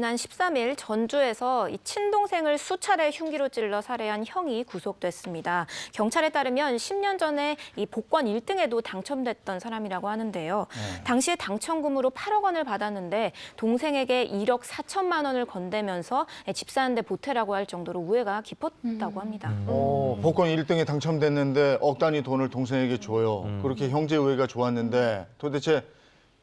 지난 13일 전주에서 이 친동생을 수차례 흉기로 찔러 살해한 형이 구속됐습니다. 경찰에 따르면 10년 전에 이 복권 1등에도 당첨됐던 사람이라고 하는데요. 당시에 당첨금으로 8억 원을 받았는데 동생에게 1억 4천만 원을 건네면서 집 사는데 보태라고 할 정도로 우애가 깊었다고 합니다. 복권 1등에 당첨됐는데 억 단위 돈을 동생에게 줘요. 그렇게 형제 우애가 좋았는데 도대체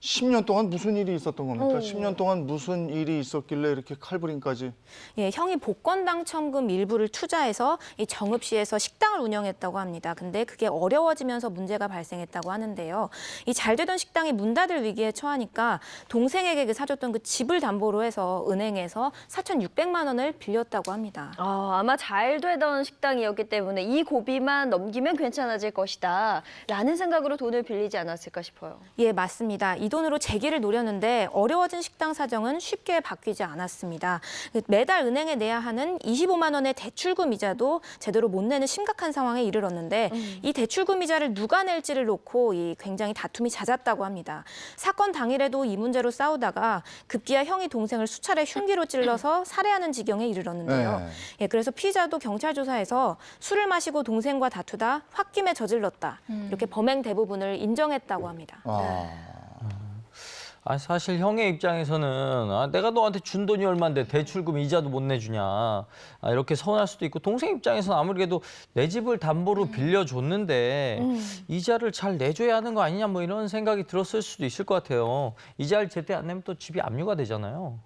10년 동안 무슨 일이 있었던 겁니까? 10년 동안 무슨 일이 있었길래 이렇게 칼부림까지? 예, 형이 복권 당첨금 일부를 투자해서 이 정읍시에서 식당을 운영했다고 합니다. 근데 그게 어려워지면서 문제가 발생했다고 하는데요. 이 잘 되던 식당이 문 닫을 위기에 처하니까 동생에게 사줬던 그 집을 담보로 해서 은행에서 4,600만 원을 빌렸다고 합니다. 아마 잘 되던 식당이었기 때문에 이 고비만 넘기면 괜찮아질 것이다 라는 생각으로 돈을 빌리지 않았을까 싶어요. 예, 맞습니다. 이 돈으로 재기를 노렸는데 어려워진 식당 사정은 쉽게 바뀌지 않았습니다. 매달 은행에 내야 하는 25만 원의 대출금 이자도 제대로 못 내는 심각한 상황에 이르렀는데 이 대출금 이자를 누가 낼지를 놓고 굉장히 다툼이 잦았다고 합니다. 사건 당일에도 이 문제로 싸우다가 급기야 형이 동생을 수차례 흉기로 찔러서 살해하는 지경에 이르렀는데요. 네. 예, 그래서 피의자도 경찰 조사에서 술을 마시고 동생과 다투다 홧김에 저질렀다. 이렇게 범행 대부분을 인정했다고 합니다. 사실 형의 입장에서는 내가 너한테 준 돈이 얼만데 대출금 이자도 못 내주냐 이렇게 서운할 수도 있고 동생 입장에서는 아무래도 내 집을 담보로 빌려줬는데 이자를 잘 내줘야 하는 거 아니냐 뭐 이런 생각이 들었을 수도 있을 것 같아요. 이자를 제때 안 내면 또 집이 압류가 되잖아요.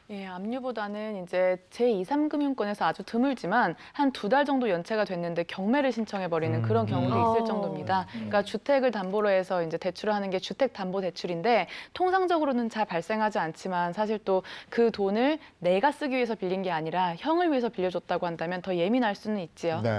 예, 압류보다는 이제 제2, 3금융권에서 아주 드물지만 한 2달 정도 연체가 됐는데 경매를 신청해버리는 그런 경우도 있을 정도입니다. 그러니까 주택을 담보로 해서 이제 대출을 하는 게 주택담보대출인데 통상적으로는 잘 발생하지 않지만 사실 또 그 돈을 내가 쓰기 위해서 빌린 게 아니라 형을 위해서 빌려줬다고 한다면 더 예민할 수는 있지요. 네.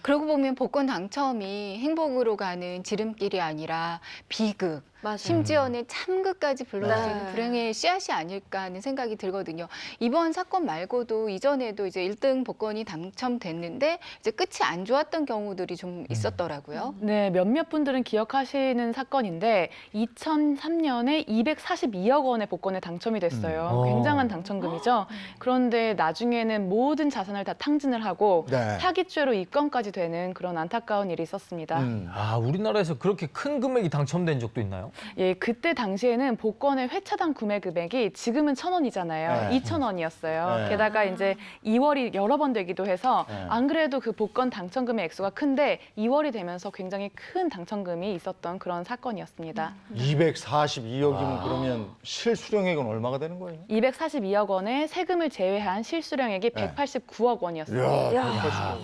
그러고 보면 복권 당첨이 행복으로 가는 지름길이 아니라 비극, 심지어는 참극까지 불러들이는 불행의 씨앗이 아닐까 하는 생각이 들거든요. 이번 사건 말고도 이전에도 이제 1등 복권이 당첨됐는데 이제 끝이 안 좋았던 경우들이 좀 있었더라고요. 네, 몇몇 분들은 기억하시는 사건인데 2003년에 242억 원의 복권에 당첨이 됐어요. 굉장한 당첨금이죠. 그런데 나중에는 모든 자산을 다 탕진을 하고 네. 사기죄로 입건까지 되는 그런 안타까운 일이 있었습니다. 우리나라에서 그렇게 큰 금액이 당첨된 적도 있나요? 예, 그때 당시에는 복권의 회차당 구매 금액이 지금은 1,000원이잖아요. 네. 2,000원이었어요. 네. 게다가 이제 2월이 여러 번 되기도 해서 네. 안 그래도 그 복권 당첨금의 액수가 큰데 2월이 되면서 굉장히 큰 당첨금이 있었던 그런 사건이었습니다. 242억이면 그러면 실수령액은 얼마가 되는 거예요? 242억 원의 세금을 제외한 실수령액이 네. 189억 원이었어요. 이야,